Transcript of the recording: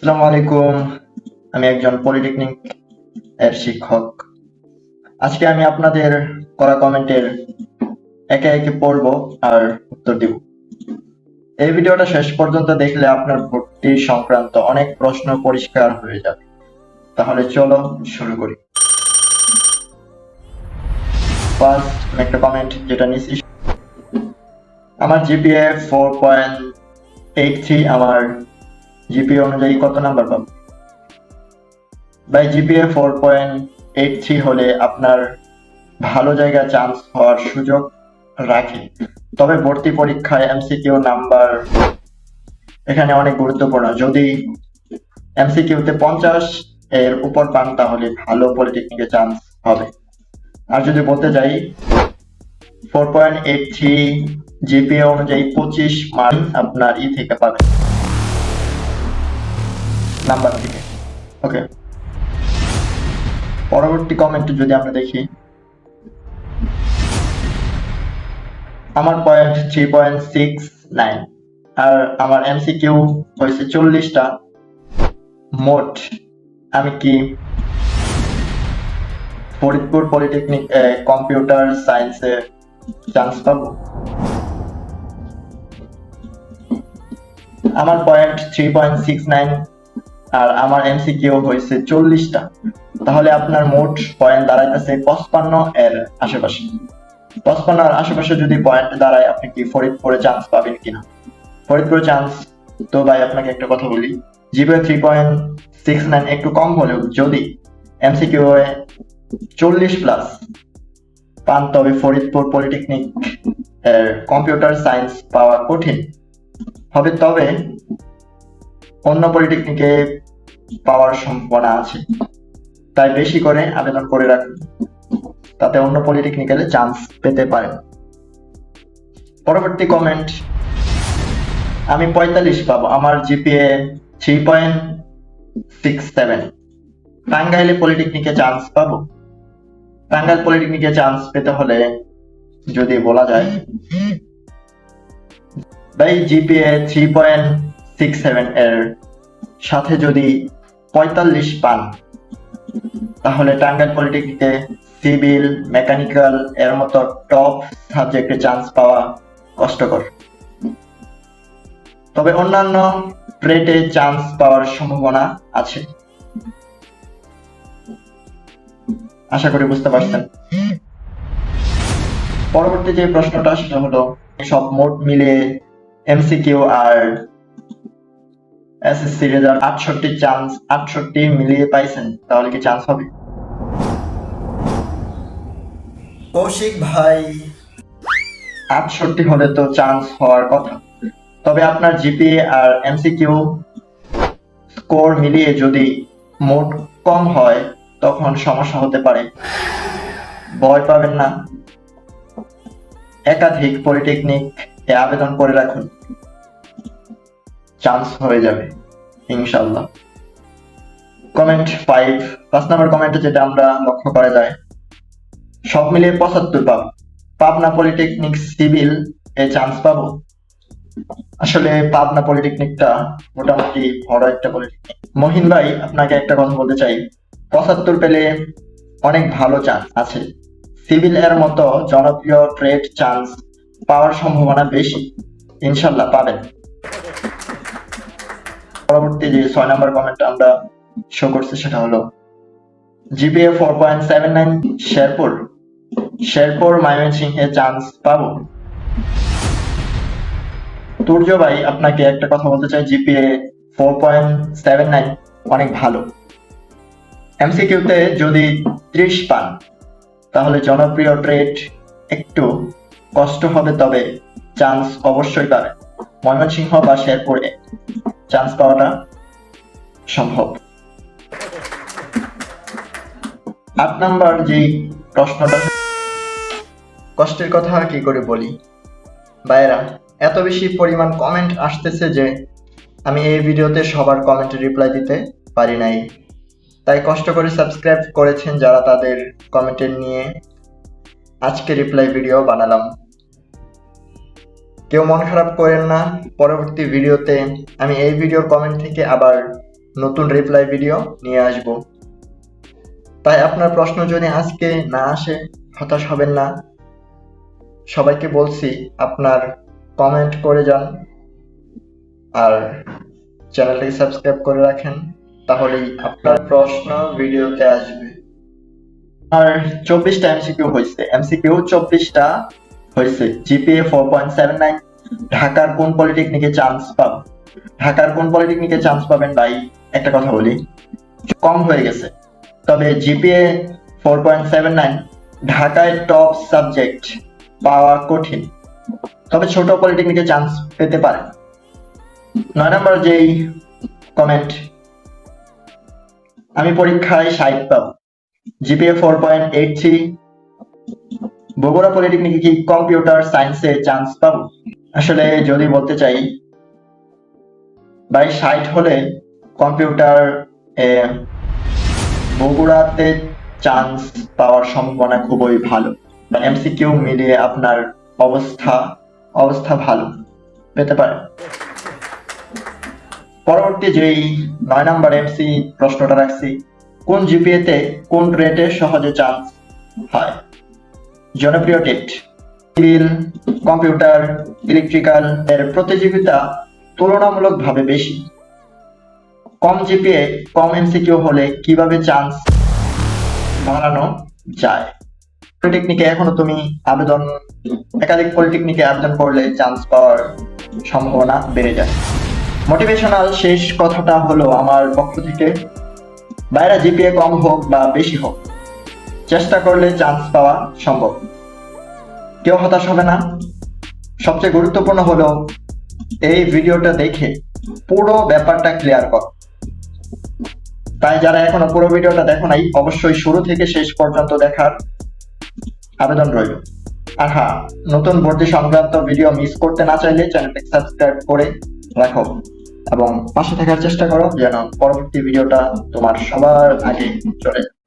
আসসালামু আলাইকুম। আমি একজন পলিটেকনিক এর শিক্ষক। আজকে আমি আপনাদের করা কমেন্টের একে একে পড়ব আর উত্তর দিব। এই ভিডিওটা শেষ পর্যন্ত দেখলে আপনার ভর্তি সংক্রান্ত অনেক প্রশ্ন পরিষ্কার হয়ে যাবে। তাহলে চলো শুরু করি। ফার্স্ট একটা কমেন্ট যেটা নিচ্ছি, আমার জিপিএ 4.83। আমার জিপিএ অনুযায়ী কত নাম্বার পাবো? বাই জিপিএ 4.83 হলে আপনার ভালো জায়গায় চান্স হওয়ার সুযোগ রাখে। তবে ভর্তি পরীক্ষায় এমসিকিউ নাম্বার এখানে অনেক গুরুত্বপূর্ণ। যদি এমসিকিউতে 50 এর উপর পান তাহলে ভালো পলিটেকনিকে চান্স হবে। আর যদি বলতে যাই 4.83 জিপিএ অনুযায়ী 25 মার্ক আপনার থেকে পাবেন, নাম্বার থেকে। ওকে, পরবর্তী কমেন্ট যদি আমরা দেখি, আমার পয়েন্ট 3.69 আর আমার এমসিকিউ হয়েছে 40টা। মোট আমি কি ফরিদপুর পলিটেকনিক কম্পিউটার সায়েন্সে চান্স পাবো? আমার পয়েন্ট 3.69 আর আমার এমসিকিউ হয়েছে 40টা, তাহলে আপনার মোট পয়েন্ট দাঁড়াইতেছে 55 এর আশেপাশে। 55 এর আশেপাশে যদি পয়েন্ট দাঁড়ায়, আপনি কি ফরিদপুরে চান্স পাবেন কিনা? ফরিদপুরে চান্স তো ভাই, আপনাকে একটা কথা বলি, জিপিএ 3.69 একটু কম হলেও যদি এমসিকিউ 40+ পান, তবে ফরিদপুর পলিটেকনিক কম্পিউটার সায়েন্স পাওয়া কঠিন হবে। তবে অন্য পলিটেকনিকে পাওয়ার সম্ভাবনা আছে, তাই বেশি করে আবেদন করে রাখুন, তাতে অন্য পলিটেকনিক্যালে চান্স পেতে পারেন। পরবর্তী কমেন্ট, আমি 45 পাবো, আমার জিপিএ 3.67। টাঙ্গাইলে পলিটেকনিকে চান্স পাবো? টাঙ্গাইল পলিটেকনিকে চান্স পেতে হলে যদি বলা যায়, ভাই জিপিএ 3.67 এর সাথে যদি 45 পান, তাহলে টাঙ্গাইল পলিটেকনিকে সিভিল, মেকানিক্যাল এর মতো টপ সাবজেক্টে চান্স পাওয়া কষ্টকর। তবে অন্যান্য ট্রেডে চান্স পাওয়ার সম্ভাবনা আছে। আশা করি বুঝতে পারছেন। পরবর্তী যে প্রশ্নটা সেটা হলো, সব মোট মিলিয়ে এমসিকিউ আর এসএসসি রেজাল্ট 68 মিলিয়ে পাইছেন, তাহলে কি চান্স হবে? কৌশিক ভাই, 68 হলে তো চান্স হওয়ার কথা। তবে আপনার জিপিএ আর এমসিকিউ স্কোর মিলিয়ে যদি মোট কম হয়, তখন সমস্যা হতে পারে। ভয় পাবেন না, একাধিক পলিটেকনিক এ আবেদন করে রাখুন, চান্স হয়ে যাবে ইনশাল্লাহ। কমেন্ট 5 নম্বর কমেন্টে যেটা আমরা লক্ষ্য করা যায়, সব মিলিয়ে 75 পাবো, পাবনা পলিটেকনিক সিভিল এ চান্স পাবো? আসলে পাবনা পলিটেকনিকটা মোটামুটি বড় একটা পলিটেকনিক। মহিন ভাই, আপনাকে একটা কথা বলতে চাই, 75 পেলে অনেক ভালো চান্স আছে। সিভিল এর মতো জনপ্রিয় ট্রেড চান্স পাওয়ার সম্ভাবনা বেশি, ইনশাল্লাহ পাবেন। পরবর্তী যে 6 নম্বর কমেন্ট আমরা শো করছি সেটা হলো, জিপিএ 4.79 শেরপুর ময়মনসিংহে চান্স পাবো? তুর্য ভাই, আপনাকে একটা কথা বলতে চাই, জিপিএ 4.79 অনেক ভালো। এমসিকিউতে যদি 30 পান, তাহলে জনপ্রিয় ট্রেড একটু কষ্ট হবে, তবে চান্স অবশ্যই পাবেন। ময়মনসিংহ বা শেরপুরে চান্স পাওয়াটা সম্ভব। 8 নাম্বার যে প্রশ্নটা, কষ্টের কথা কি করে বলি ভাইরা, এত বেশি পরিমাণ কমেন্ট আসতেছে যে আমি এই ভিডিওতে সবার কমেন্টে রিপ্লাই দিতে পারি নাই। তাই কষ্ট করে সাবস্ক্রাইব করেছেন যারা, তাদের কমেন্টে নিয়ে আজকে রিপ্লাই ভিডিও বানালাম। কেউ মন খারাপ করেন না, পরবর্তী ভিডিওতে আমি এই ভিডিওর কমেন্ট থেকে আবার নতুন রিপ্লাই ভিডিও নিয়ে আসব। তাই আপনার প্রশ্ন যদি আজকে না আসে হতাশ হবেন না। সবাইকে বলছি আপনার কমেন্ট করে যান আর চ্যানেলটাকে সাবস্ক্রাইব করে রাখেন, তাহলেই আপনার প্রশ্ন ভিডিওতে আসবে। আর 24টা এমসিকিউ হয়েছে, এমসিকিউ 24টা হয়েছে। জিপিএ 4.79। ঢাকার কোন পলিটেকনিকে চান্স পাব? ঢাকার কোন পলিটেকনিকে চান্স পাবেন ভাই, একটা কথা বলি, কম হয়ে গেছে। তবে জিপিএ 4.79 ঢাকায় টপ সাবজেক্ট পাওয়া কঠিন, তবে ছোট পলিটেকনিকে চান্স পেতে পারেন। 9 নম্বর যেই কমেন্ট, আমি পরীক্ষায় 60 পাব, জিপিএ 4.83। বগুড়া পলিটেকনিকে কি কম্পিউটার সায়েন্সে চান্স পাব? আসলে যদি বলতে চাই ভাই, 60 হলে কম্পিউটার বগুড়াতে চান্স পাওয়ার সম্ভাবনা খুবই ভালো। এমসিকিউ মিলিয়ে আপনার অবস্থা ভালো পেতে পারে। পরবর্তী যেই 9 নম্বর এমসি প্রশ্নটা রাখছি, কোন জিপিএ তে কোন ট্রেডে সহজে চান্স হয়? জনপ্রিয় টেট, সিভিল, কম্পিউটার, ইলেকট্রিক্যাল এর প্রতিযোগিতা তুলনামূলকভাবে বেশি। কম জিপিএ কম এমসিকিউ হলে কিভাবে চান্স বাড়ানো যায়? পলিটেকনিকে এখনো তুমি একাধিক পলিটেকনিকে আবেদন করলে চান্স পাওয়ার সম্ভাবনা বেড়ে যায়। মোটিভেশনাল শেষ কথাটা হলো আমার পক্ষ থেকে, বাইরে জিপিএ কম হোক বা বেশি হোক, চেষ্টা করলে চান্স পাওয়া সম্ভব। কেউ হতাশ হবে না। সবচেয়ে গুরুত্বপূর্ণ হলো এই ভিডিওটা দেখে পুরো ব্যাপারটা ক্লিয়ার কর। তাই যারা এখনো পুরো ভিডিওটা দেখো নাই, অবশ্যই শুরু থেকে শেষ পর্যন্ত দেখার আবেদন রইল। আর হ্যাঁ, নতুন ভর্তি সংক্রান্ত ভিডিও মিস করতে না চাইলে চ্যানেলটাকে সাবস্ক্রাইব করে রাখো এবং পাশে থাকার চেষ্টা করো যেন পরবর্তী ভিডিওটা তোমার সবার আগে চলে যায়।